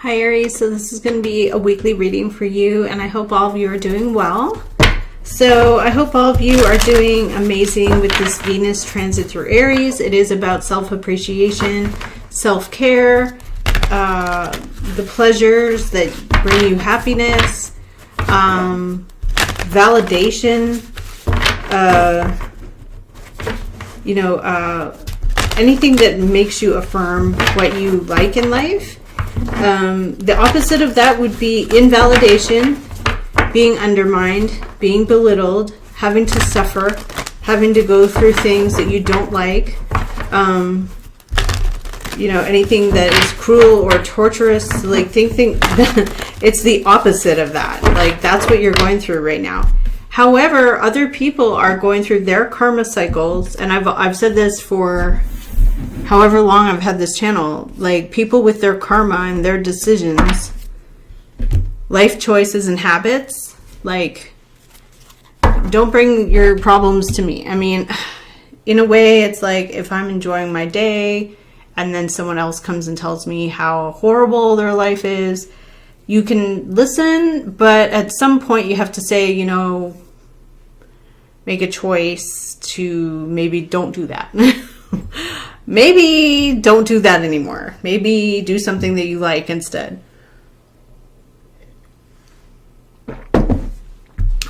Hi Aries, so this is going to be a weekly reading for you, and I hope all of you are doing well. So I hope all of you are doing amazing with this Venus transit through Aries. It is about self-appreciation, self-care, the pleasures that bring you happiness, validation, anything that makes you affirm what you like in life. The opposite of that would be invalidation, being undermined, being belittled, having to suffer, having to go through things that you don't like. Anything that is cruel or torturous, like think it's the opposite of that. Like that's what you're going through right now. However, other people are going through their karma cycles, and I've said this for however long I've had this channel, like people with their karma and their decisions, life choices and habits, like don't bring your problems to me. I mean, in a way, it's like if I'm enjoying my day and then someone else comes and tells me how horrible their life is, you can listen, but at some point you have to say, make a choice to maybe don't do that. Maybe don't do that anymore. Maybe do something that you like instead.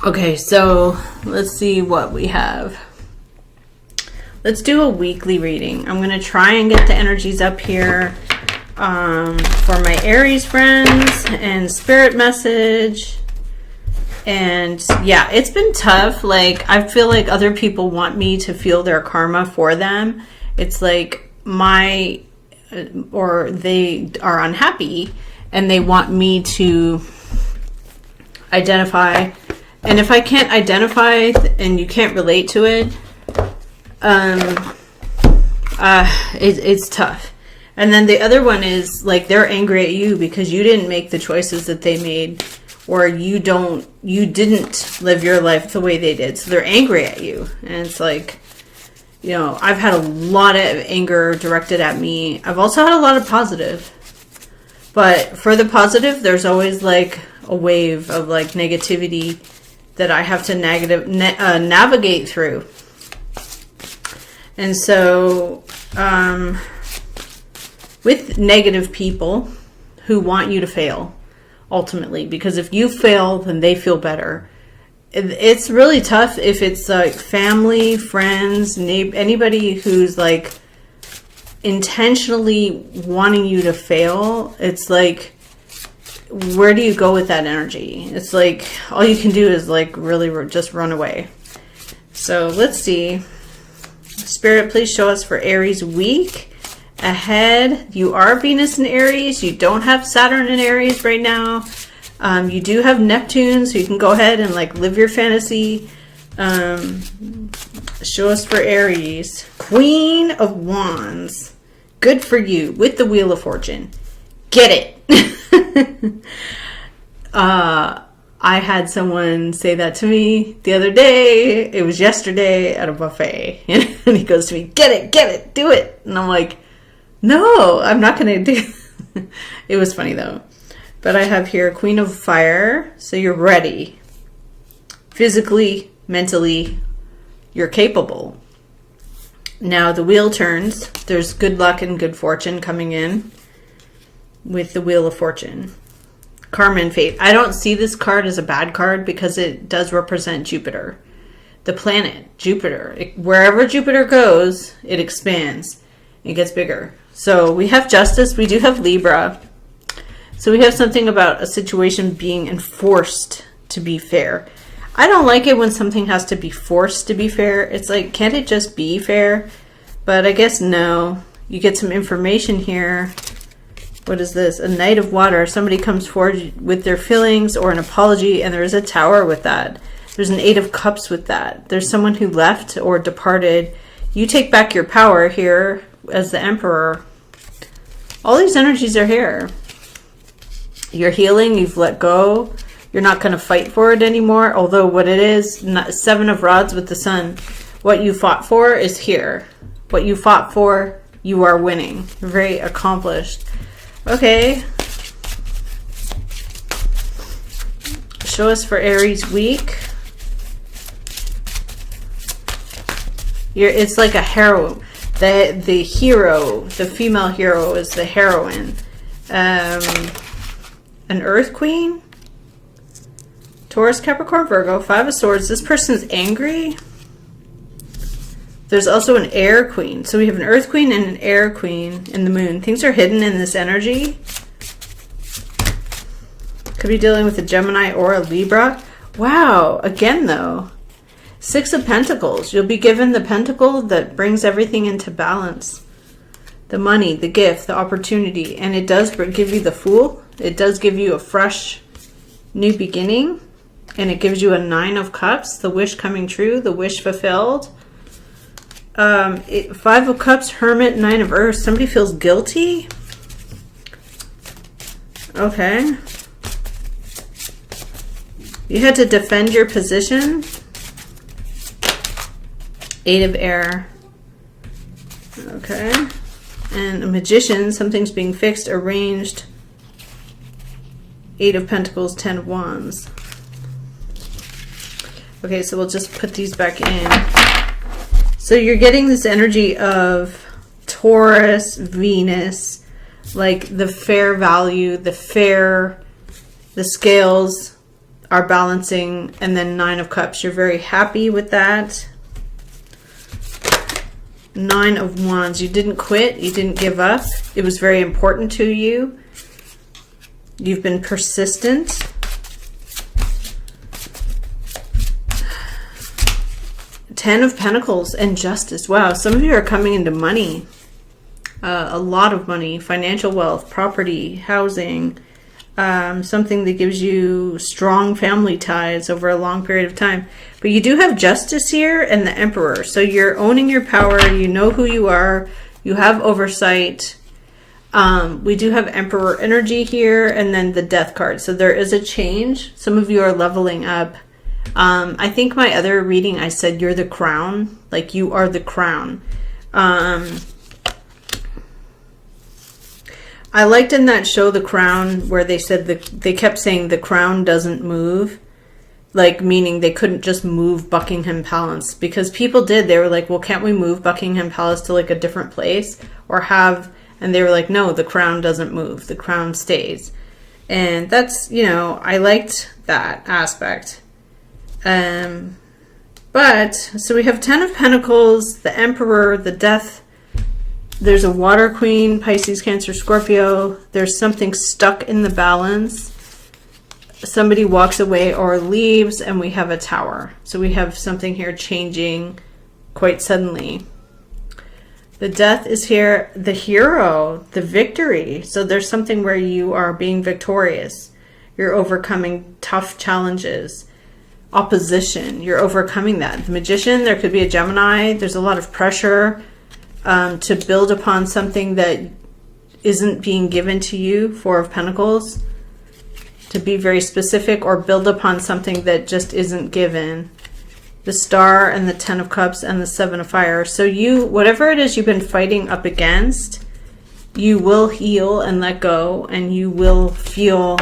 Okay, so let's see what we have. Let's do a weekly reading. I'm going to try and get the energies up here for my Aries friends and spirit message. And yeah, it's been tough. Like, I feel like other people want me to feel their karma for them. It's like they are unhappy and they want me to identify. And if I can't identify and you can't relate to it, it's tough. And then the other one is like they're angry at you because you didn't make the choices that they made, or you didn't live your life the way they did. So they're angry at you. And it's like, I've had a lot of anger directed at me. I've also had a lot of positive. But for the positive, there's always like a wave of like negativity that I have to navigate through. And so with negative people who want you to fail, ultimately, because if you fail, then they feel better. It's really tough if it's like family, friends, anybody who's like intentionally wanting you to fail. It's like, where do you go with that energy? It's like all you can do is like really just run away. So let's see. Spirit, please show us for Aries week ahead. You are Venus in Aries. You don't have Saturn in Aries right now. You do have Neptune, so you can go ahead and like live your fantasy. Show us for Aries. Queen of Wands. Good for you with the Wheel of Fortune. Get it. I had someone say that to me the other day. It was yesterday at a buffet. And he goes to me, get it, do it. And I'm like, no, I'm not going to do it. It was funny though. But I have here Queen of Fire. So you're ready. Physically, mentally, you're capable. Now the wheel turns. There's good luck and good fortune coming in with the Wheel of Fortune. Karma and fate. I don't see this card as a bad card because it does represent Jupiter. The planet, Jupiter. Wherever Jupiter goes, it expands. It gets bigger. So we have Justice. We do have Libra. So we have something about a situation being enforced to be fair. I don't like it when something has to be forced to be fair. It's like, can't it just be fair? But I guess no. You get some information here. What is this? A Knight of Water. Somebody comes forward with their feelings or an apology, and there is a Tower with that. There's an Eight of Cups with that. There's someone who left or departed. You take back your power here as the Emperor. All these energies are here. You're healing. You've let go. You're not going to fight for it anymore. Although what it is, Seven of Rods with the Sun. What you fought for is here. What you fought for, you are winning. Very accomplished. Okay. show us for Aries week. It's like a hero. The hero, the female hero is the heroine. An Earth Queen. Taurus, Capricorn, Virgo, Five of Swords. This person's angry. There's also an Air Queen. So we have an Earth Queen and an Air Queen in the Moon. Things are hidden in this energy. Could be dealing with a Gemini or a Libra. Wow. Again, though. Six of Pentacles. You'll be given the pentacle that brings everything into balance. The money, the gift, the opportunity. And it does give you the Fool. It does give you a fresh new beginning. And it gives you a Nine of Cups. The wish coming true. The wish fulfilled. Five of Cups, Hermit, Nine of Earth. Somebody feels guilty. Okay. You had to defend your position. Eight of Air. Okay. And a Magician. Something's being fixed, arranged. Eight of Pentacles, Ten of Wands. Okay, so we'll just put these back in. So you're getting this energy of Taurus, Venus, like the fair value, the scales are balancing, and then Nine of Cups. You're very happy with that. Nine of Wands. You didn't quit. You didn't give up. It was very important to you. You've been persistent. Ten of Pentacles and Justice. Wow, some of you are coming into money. A lot of money. Financial wealth, property, housing. Something that gives you strong family ties over a long period of time. But you do have Justice here and the Emperor. So you're owning your power. You know who you are. You have oversight. We do have Emperor energy here, and then the Death card. So there is a change. Some of you are leveling up. I think my other reading, I said you're the crown. Like you are the crown. I liked in that show, The Crown, where they said they kept saying the crown doesn't move. Like, meaning they couldn't just move Buckingham Palace. Because people did. They were like, well, can't we move Buckingham Palace to like a different place? Or have... And they were like, no, the crown doesn't move. The crown stays. And that's, you know, I liked that aspect. But, so we have Ten of Pentacles, the Emperor, the Death. There's a Water Queen, Pisces, Cancer, Scorpio. There's something stuck in the balance. Somebody walks away or leaves, and we have a Tower. So we have something here changing quite suddenly. The Death is here, the hero, the victory. So there's something where you are being victorious. You're overcoming tough challenges. Opposition, you're overcoming that. The Magician, there could be a Gemini. There's a lot of pressure to build upon something that isn't being given to you. Four of Pentacles. To be very specific, or build upon something that just isn't given. The Star and the Ten of Cups and the Seven of Fire. So you, whatever it is you've been fighting up against, you will heal and let go, and you will feel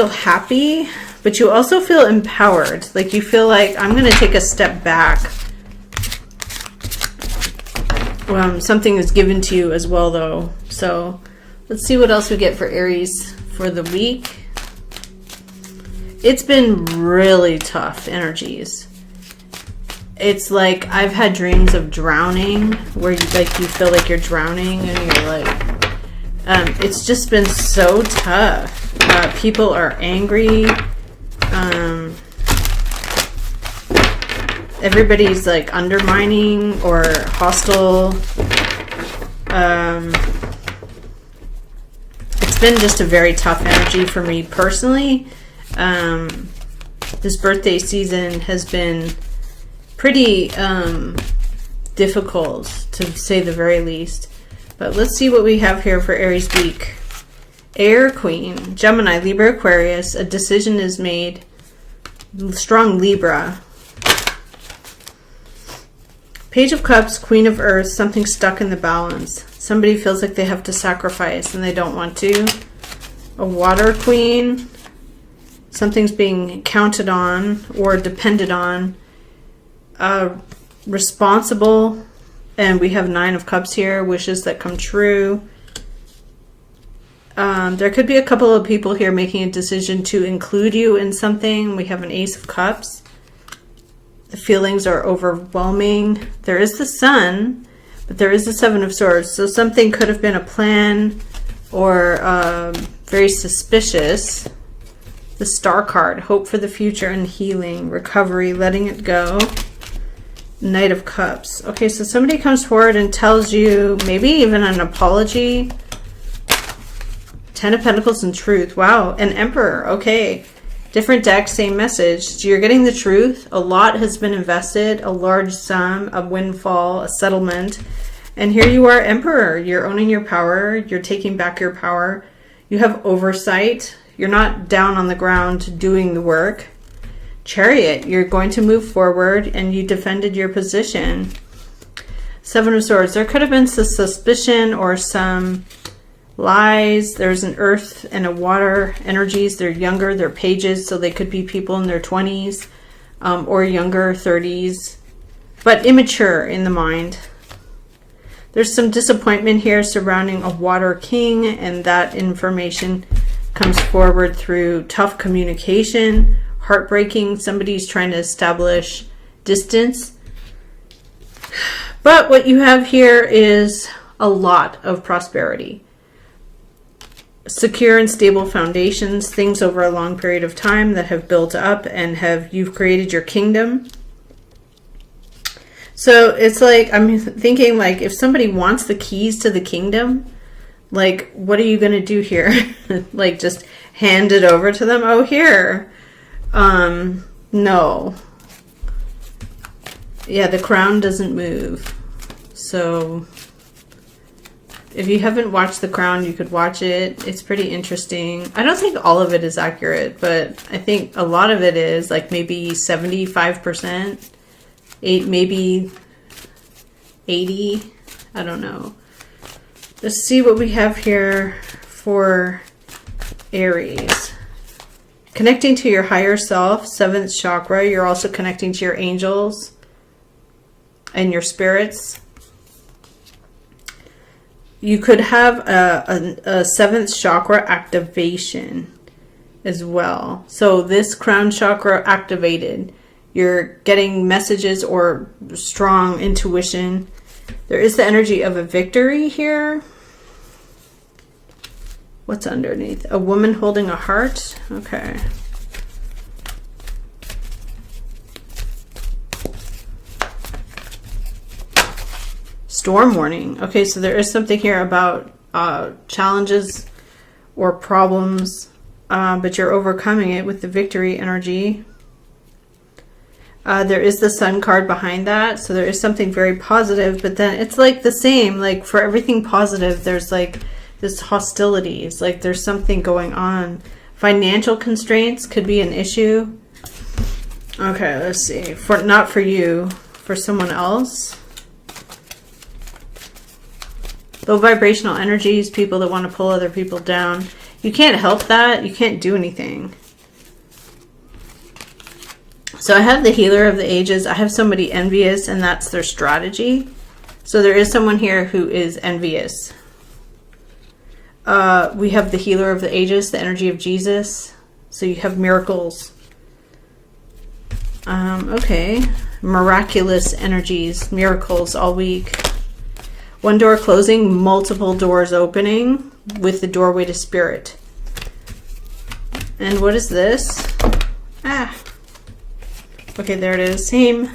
happy, but you also feel empowered. Like you feel like, I'm going to take a step back. Something is given to you as well, though. So let's see what else we get for Aries for the week. It's been really tough energies. It's like I've had dreams of drowning, where you feel like you're drowning, and you're like, it's just been so tough. People are angry. Everybody's like undermining or hostile. It's been just a very tough energy for me personally. This birthday season has been pretty difficult, to say the very least. But let's see what we have here for Aries week. Air Queen, Gemini, Libra, Aquarius. A decision is made. Strong Libra. Page of Cups, Queen of Earth. Something stuck in the balance. Somebody feels like they have to sacrifice and they don't want to. A Water Queen. Something's being counted on or depended on. Responsible. And we have 9 of Cups here. Wishes that come true. There could be a couple of people here making a decision to include you in something. We have an Ace of Cups. The feelings are overwhelming. There is the Sun, but there is the 7 of Swords. So something could have been a plan or very suspicious. The Star card, hope for the future and healing, recovery, letting it go. Knight of Cups. Okay, so somebody comes forward and tells you, maybe even an apology. 10 of Pentacles and truth. Wow, an Emperor. Okay, different deck, same message. So you're getting the truth. A lot has been invested, a large sum, a windfall, a settlement. And here you are, Emperor. You're owning your power. You're taking back your power. You have oversight. You're not down on the ground doing the work. Chariot, you're going to move forward and you defended your position. 7 of Swords, there could have been some suspicion or some lies. There's an earth and a water energies. They're younger, they're pages, so they could be people in their 20s or younger, 30s, but immature in the mind. There's some disappointment here surrounding a water king, and that information comes forward through tough communication. Heartbreaking. Somebody's trying to establish distance. But what you have here is a lot of prosperity. Secure and stable foundations, things over a long period of time that have built up and you've created your kingdom. So it's like, I'm thinking like if somebody wants the keys to the kingdom, like what are you going to do here? Like just hand it over to them? Oh, here. No. Yeah, the crown doesn't move. So if you haven't watched The Crown, you could watch it. It's pretty interesting. I don't think all of it is accurate, but I think a lot of it is, like maybe 75%, maybe 80. I don't know. Let's see what we have here for Aries. Connecting to your higher self, 7th chakra. You're also connecting to your angels and your spirits. You could have a 7th chakra activation as well. So this crown chakra activated. You're getting messages or strong intuition. There is the energy of a victory here. What's underneath? A woman holding a heart. Okay. Storm warning. Okay, so there is something here about challenges or problems, but you're overcoming it with the victory energy. There is the Sun card behind that, so there is something very positive, but then it's like the same, like for everything positive, there's like this hostility. It's like there's something going on. Financial constraints could be an issue. Okay, let's see. Not for you, for someone else. Low vibrational energies, people that want to pull other people down. You can't help that. You can't do anything. So I have the Healer of the Ages. I have somebody envious, and that's their strategy. So there is someone here who is envious. We have the Healer of the Ages, the energy of Jesus. So you have miracles. Okay. Miraculous energies, miracles all week. One door closing, multiple doors opening with the doorway to spirit. And what is this? Okay, there it is. Same.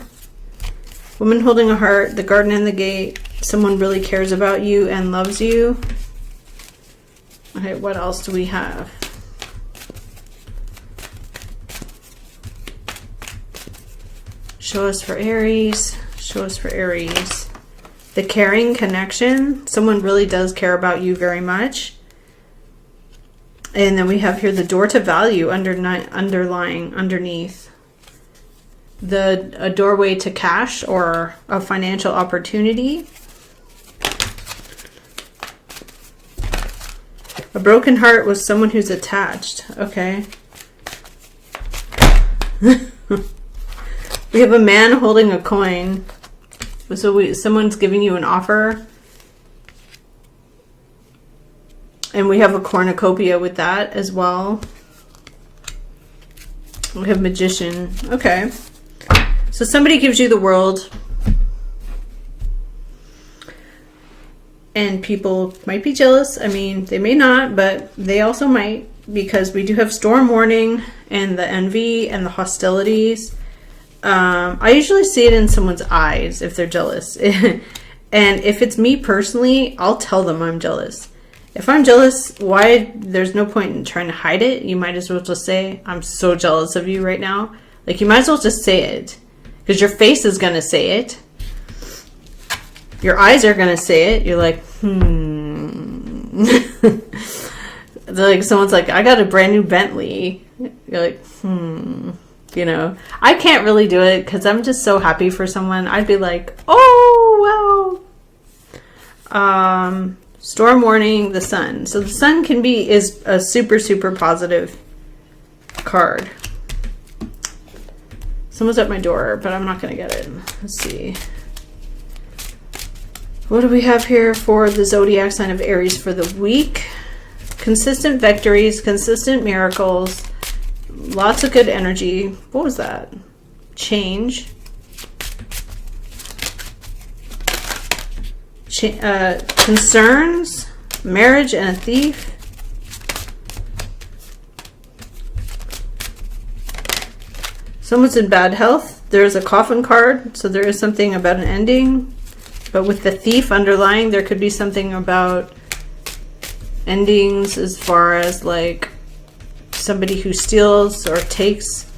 Woman holding a heart, the garden and the gate. Someone really cares about you and loves you. Okay, what else do we have? Show us for Aries. Show us for Aries. The caring connection. Someone really does care about you very much. And then we have here the door to value underlying underneath. A doorway to cash or a financial opportunity. A broken heart was someone who's attached. Okay. We have a man holding a coin. So someone's giving you an offer. And we have a cornucopia with that as well. We have magician. Okay. So somebody gives you the world. And people might be jealous. I mean, they may not, but they also might, because we do have storm warning and the envy and the hostilities. I usually see it in someone's eyes if they're jealous. And if it's me personally, I'll tell them I'm jealous. If I'm jealous, why? There's no point in trying to hide it. You might as well just say, I'm so jealous of you right now. Like, you might as well just say it, because your face is going to say it. Your eyes are going to say it. You're like, like, someone's like, I got a brand new Bentley. You're like, you know. I can't really do it because I'm just so happy for someone. I'd be like, oh, wow. Storm warning, the sun. So the sun is a super, super positive card. Someone's at my door, but I'm not going to get it. Let's see. What do we have here for the zodiac sign of Aries for the week? Consistent victories, consistent miracles, lots of good energy. What was that? Change. Concerns, marriage, and a thief. Someone's in bad health. There's a coffin card, so there is something about an ending. But with the thief underlying, there could be something about endings as far as like somebody who steals or takes.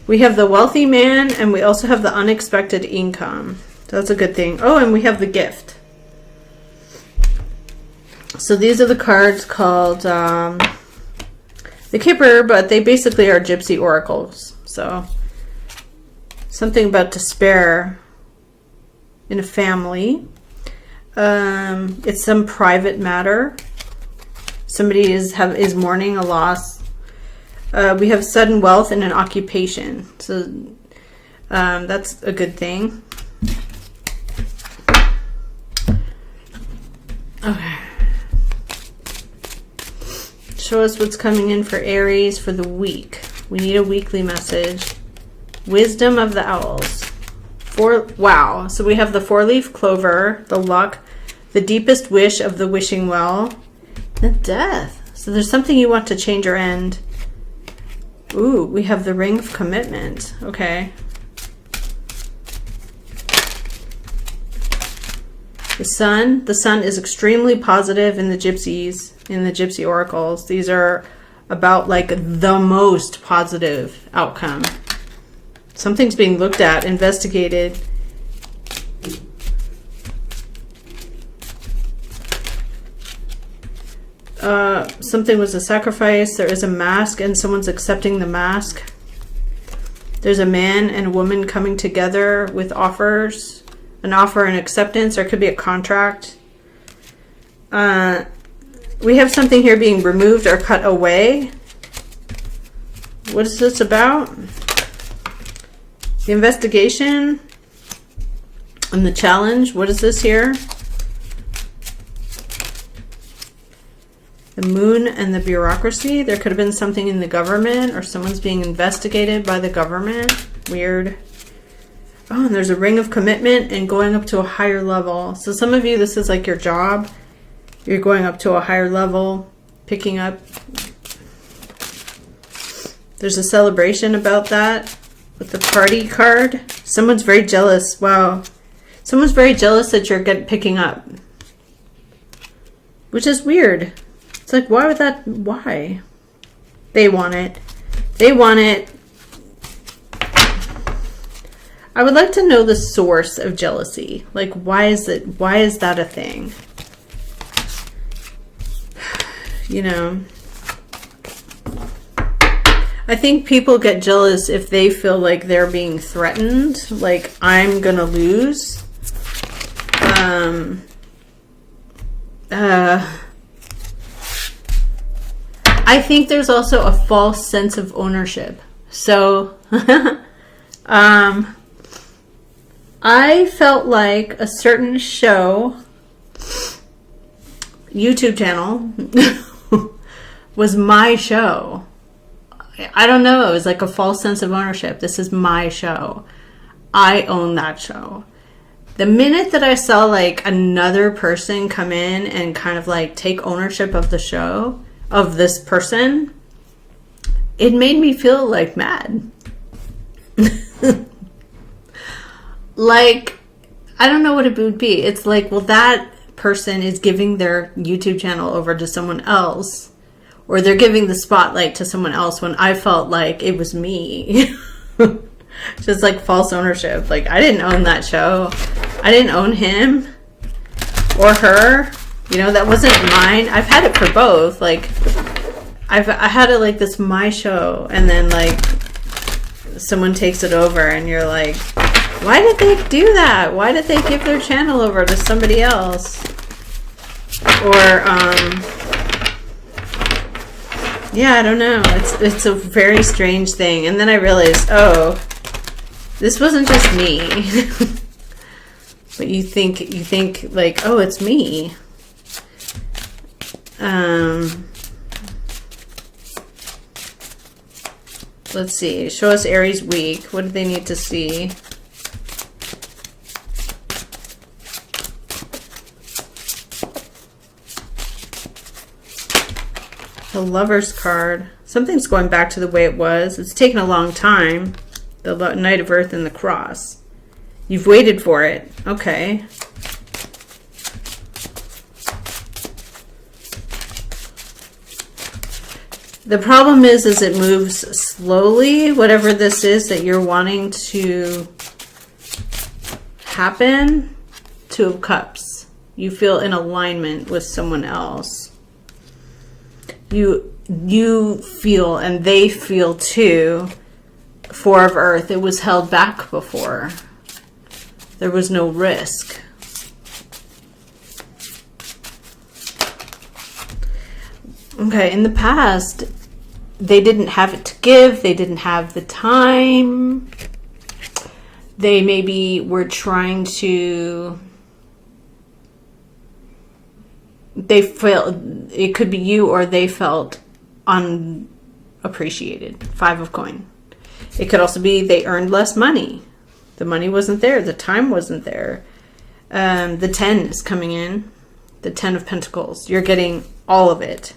We have the wealthy man, and we also have the unexpected income. So that's a good thing. Oh, and we have the gift. So these are the cards called the Kipper, but they basically are gypsy oracles. So something about despair in a family. It's some private matter. Somebody is mourning a loss. We have sudden wealth in an occupation. So that's a good thing. Okay. Show us what's coming in for Aries for the week. We need a weekly message. Wisdom of the owls. Wow. So we have the 4-leaf clover, the luck, the deepest wish of the wishing well, the death. So there's something you want to change or end. Ooh, we have the ring of commitment. Okay. The sun. The sun is extremely positive in the gypsy oracles. These are about like the most positive outcome. Something's being looked at, investigated. Something was a sacrifice. There is a mask and someone's accepting the mask. There's a man and a woman coming together with offers. An offer and acceptance, or it could be a contract. We have something here being removed or cut away. What is this about? The investigation and the challenge. What is this here? The moon and the bureaucracy. There could have been something in the government, or someone's being investigated by the government. Weird. Oh, and there's a ring of commitment and going up to a higher level. So some of you, this is like your job. You're going up to a higher level, picking up. There's a celebration about that with the party card. Someone's very jealous. Wow. Someone's very jealous that you're picking up. Which is weird. It's like, why would that? Why? They want it. They want it. I would like to know the source of jealousy. Like, why is that a thing? You know, I think people get jealous if they feel like they're being threatened, like I'm gonna lose. I think there's also a false sense of ownership. So I felt like a certain show, YouTube channel, was my show. I don't know. It was like a false sense of ownership. This is my show. I own that show. The minute that I saw like another person come in and kind of like take ownership of the show, of this person, it made me feel like mad. Like, I don't know what it would be. It's like, well, that person is giving their YouTube channel over to someone else, or they're giving the spotlight to someone else when I felt like it was me. Just like false ownership. Like, I didn't own that show. I didn't own him or her. You know, that wasn't mine. I've had it for both. Like, I had it like this my show, and then like someone takes it over and you're like, why did they do that? Why did they give their channel over to somebody else? Or yeah, I don't know. It's a very strange thing. And then I realized, oh, this wasn't just me. But you think like, oh, it's me. Let's see. Show us Aries week. What do they need to see? The Lover's card. Something's going back to the way it was. It's taken a long time. The Knight of Earth and the Cross. You've waited for it. Okay. The problem is it moves slowly. Whatever this is that you're wanting to happen. Two of Cups. You feel in alignment with someone else. You feel, and they feel too, Four of Earth. It was held back before. There was no risk. Okay, in the past, they didn't have it to give. They didn't have the time. They maybe were trying to... They felt, it could be you, or they felt unappreciated. Five of Coin. It could also be they earned less money. The money wasn't there. The time wasn't there. The 10 is coming in. The 10 of Pentacles. You're getting all of it.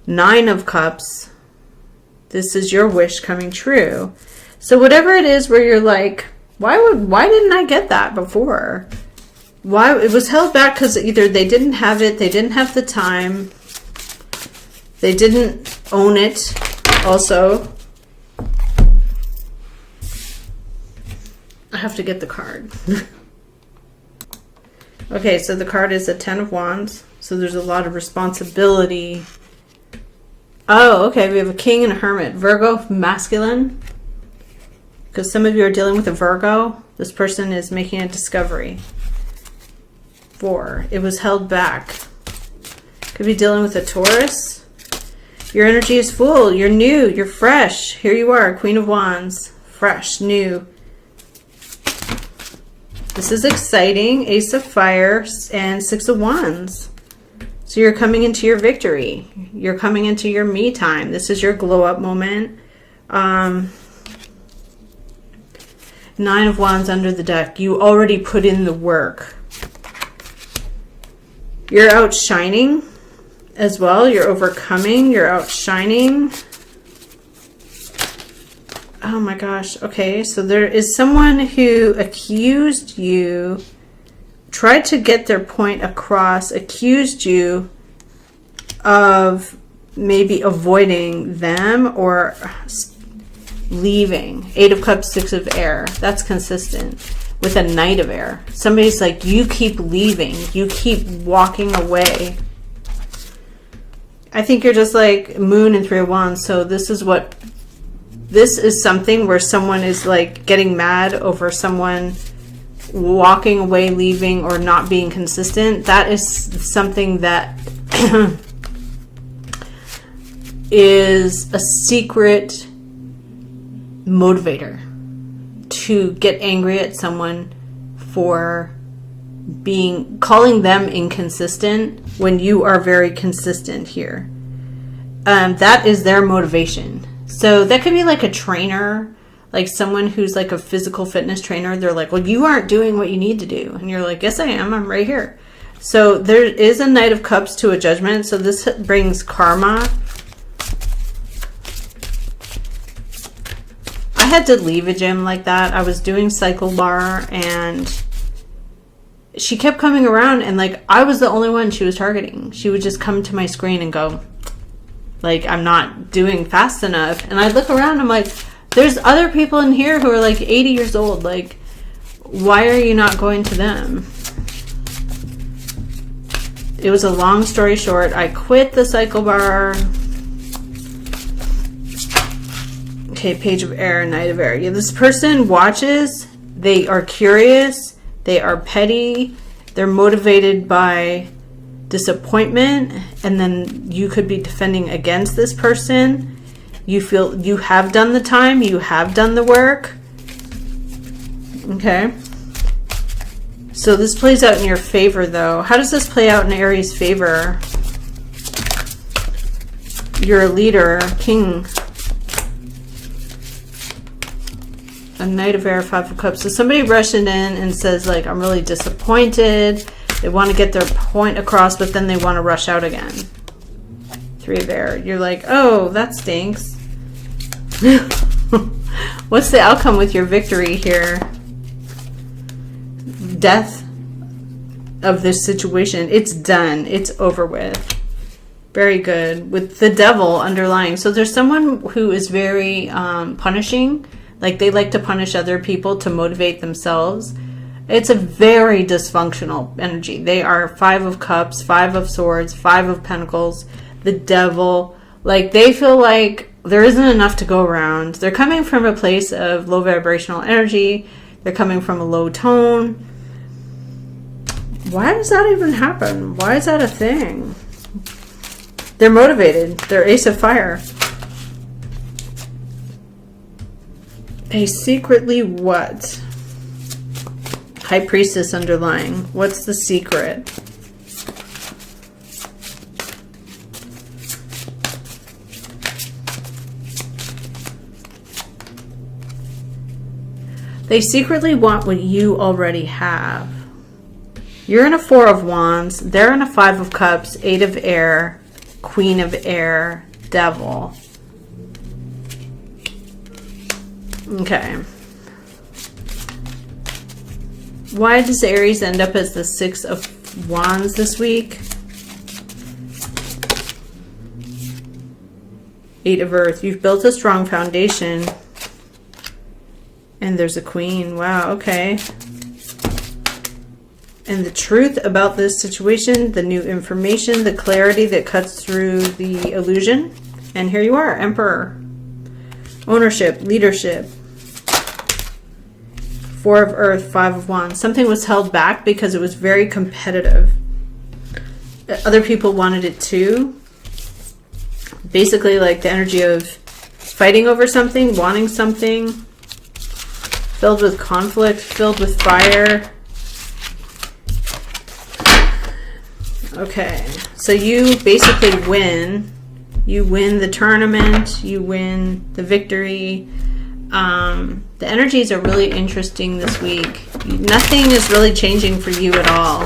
9 of Cups. This is your wish coming true. So whatever it is where you're like, why didn't I get that before? Why it was held back because either they didn't have it, they didn't have the time, they didn't own it. Also, I have to get the card. Okay, so the card is a 10 of Wands. So there's a lot of responsibility. Oh, okay, we have a King and a Hermit. Virgo, masculine. Because some of you are dealing with a Virgo. This person is making a discovery. 4. It was held back. Could be dealing with a Taurus. Your energy is full. You're new. You're fresh. Here you are, Queen of Wands. Fresh, new. This is exciting. Ace of Fire and 6 of Wands. So you're coming into your victory. You're coming into your me time. This is your glow up moment. 9 of Wands under the deck. You already put in the work. You're outshining as well. You're overcoming. You're outshining. Oh my gosh. Okay, so there is someone who accused you, tried to get their point across, accused you of maybe avoiding them or leaving. 8 of Cups, 6 of Air. That's consistent. With a Knight of Air. Somebody's like, you keep leaving. You keep walking away. I think you're just like Moon and 3 of Wands. So this is something where someone is like getting mad over someone walking away, leaving, or not being consistent. That is something that is a secret motivator to get angry at someone for calling them inconsistent when you are very consistent here. That is their motivation. So that could be like a trainer, like someone who's like a physical fitness trainer. They're like, well, you aren't doing what you need to do. And you're like, yes, I am. I'm right here. So there is a Knight of Cups to a Judgment. So this brings karma. I had to leave a gym like that. I was doing cycle bar and she kept coming around and like I was the only one she was targeting. She would just come to my screen and go, like, I'm not doing fast enough. And I'd look around, I'm like, there's other people in here who are like 80 years old. Like, why are you not going to them? It was a long story short. I quit the cycle bar. Okay, Page of Air, Knight of Air. Yeah, this person watches. They are curious. They are petty. They're motivated by disappointment. And then you could be defending against this person. You feel you have done the time. You have done the work. Okay. So this plays out in your favor, though. How does this play out in Aries' favor? You're a leader, king. A Knight of Air, Five of Cups. So somebody rushing in and says, like, I'm really disappointed. They want to get their point across, but then they want to rush out again. Three of Air. You're like, oh, that stinks. What's the outcome with your victory here? Death of this situation. It's done. It's over with. Very good. With the Devil underlying. So there's someone who is very punishing. Like they like to punish other people to motivate themselves. It's a very dysfunctional energy. They are Five of Cups, Five of Swords, Five of Pentacles, the Devil. Like they feel like there isn't enough to go around. They're coming from a place of low vibrational energy. They're coming from a low tone. Why does that even happen? Why is that a thing? They're motivated. They're Ace of Fire. They secretly what? High Priestess underlying. What's the secret? They secretly want what you already have. You're in a Four of Wands. They're in a Five of Cups, Eight of Air, Queen of Air, Devil. Okay. Why does Aries end up as the Six of Wands this week? Eight of Earth. You've built a strong foundation. And there's a Queen. Wow, okay. And the truth about this situation, the new information, the clarity that cuts through the illusion. And here you are, Emperor. Ownership, leadership. Four of Earth, Five of Wands. Something was held back because it was very competitive. Other people wanted it too. Basically like the energy of fighting over something, wanting something. Filled with conflict, filled with fire. Okay, so you basically win. You win the tournament. You win the victory. The energies are really interesting this week. Nothing is really changing for you at all.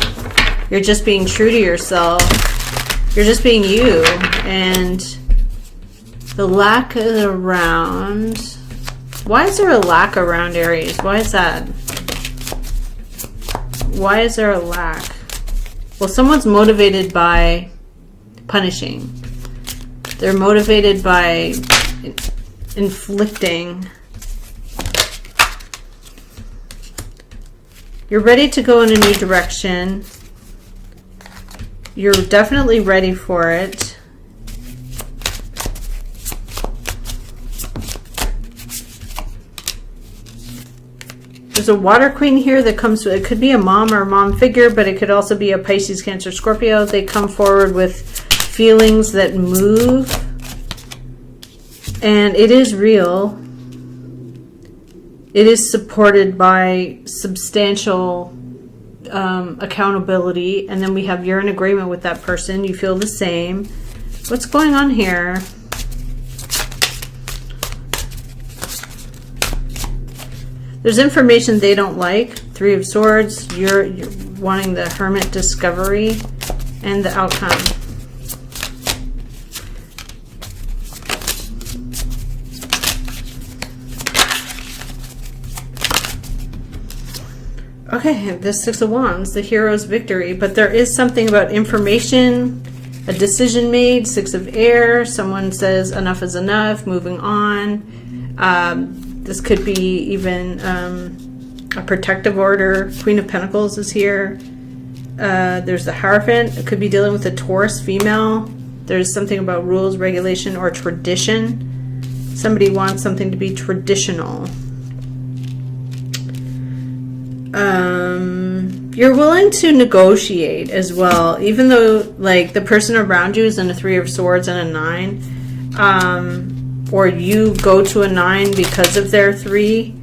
You're just being true to yourself. You're just being you. And the lack is around. Why is there a lack around Aries? Why is that? Why is there a lack? Well, someone's motivated by punishing. They're motivated by inflicting. You're ready to go in a new direction. You're definitely ready for it. There's a Water Queen here that comes with, it could be a mom or a mom figure, but it could also be a Pisces, Cancer, Scorpio. They come forward with feelings that move. And it is real. it is supported by substantial accountability. And then we have you're in agreement with that person. You feel the same. What's going on here? There's information they don't like. Three of Swords. You're wanting the Hermit discovery and the outcome. Okay, the Six of Wands, the hero's victory. But there is something about information, a decision made. Six of Air. Someone says enough is enough, moving on. This could be even a protective order. Queen of Pentacles is here. There's the Hierophant. It could be dealing with a Taurus female. There's something about rules, regulation, or tradition. Somebody wants something to be traditional. You're willing to negotiate as well, even though like the person around you is in a Three of Swords and a 9, or you go to a 9 because of their 3.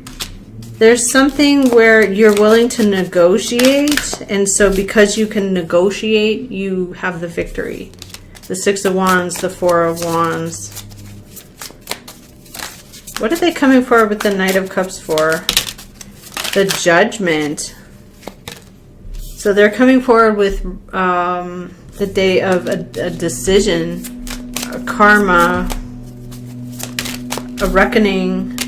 There's something where you're willing to negotiate, and so because you can negotiate, you have the victory. The Six of Wands, the Four of Wands. What are they coming forward with the Knight of Cups for? The Judgment. So they're coming forward with the day of a decision, a karma, a reckoning.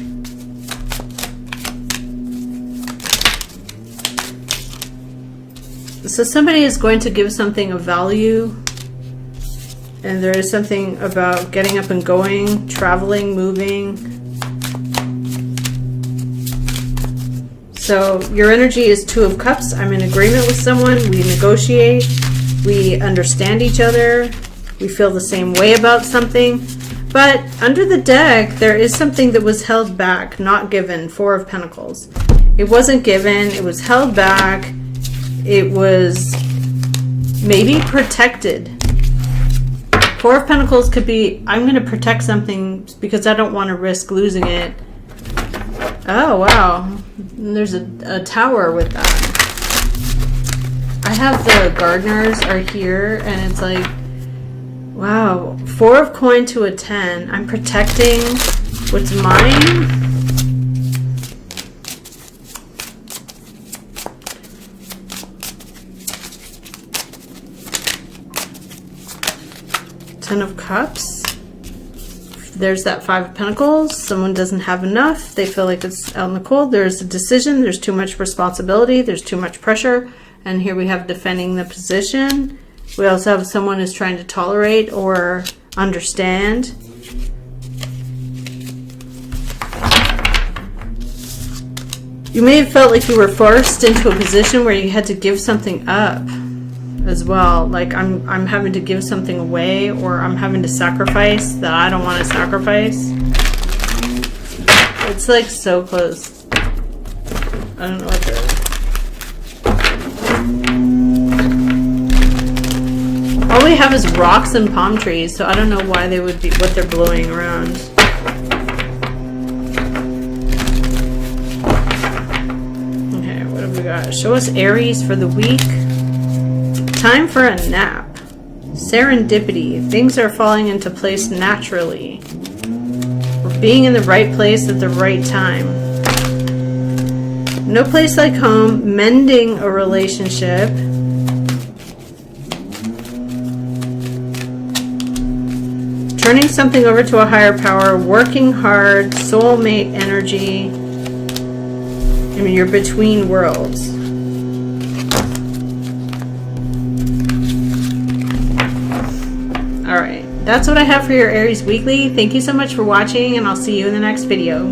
So somebody is going to give something of value, and there is something about getting up and going, traveling, moving. So your energy is Two of Cups. I'm in agreement with someone. We negotiate. We understand each other. We feel the same way about something. But under the deck, there is something that was held back, not given. Four of Pentacles. It wasn't given. It was held back. It was maybe protected. Four of Pentacles could be, I'm going to protect something because I don't want to risk losing it. Oh, wow. There's a tower with that. I have the gardeners are here, and it's like, wow. Four of coin to a 10. I'm protecting what's mine. Ten of Cups. There's that Five of Pentacles. Someone doesn't have enough. They feel like it's out in the cold. There's a decision. There's too much responsibility. There's too much pressure. And here we have defending the position. We also have someone who's trying to tolerate or understand. You may have felt like you were forced into a position where you had to give something up as well. Like I'm having to give something away, or I'm having to sacrifice that I don't want to sacrifice. It's like so close. I don't know what that is. All we have is rocks and palm trees, so I don't know why they would be what they're blowing around. Okay, what have we got? Show us Aries for the week. Time for a nap. Serendipity. Things are falling into place naturally. We're being in the right place at the right time. No place like home. Mending a relationship. Turning something over to a higher power. Working hard. Soulmate energy. I mean, you're between worlds. Alright, that's what I have for your Aries Weekly. Thank you so much for watching, and I'll see you in the next video.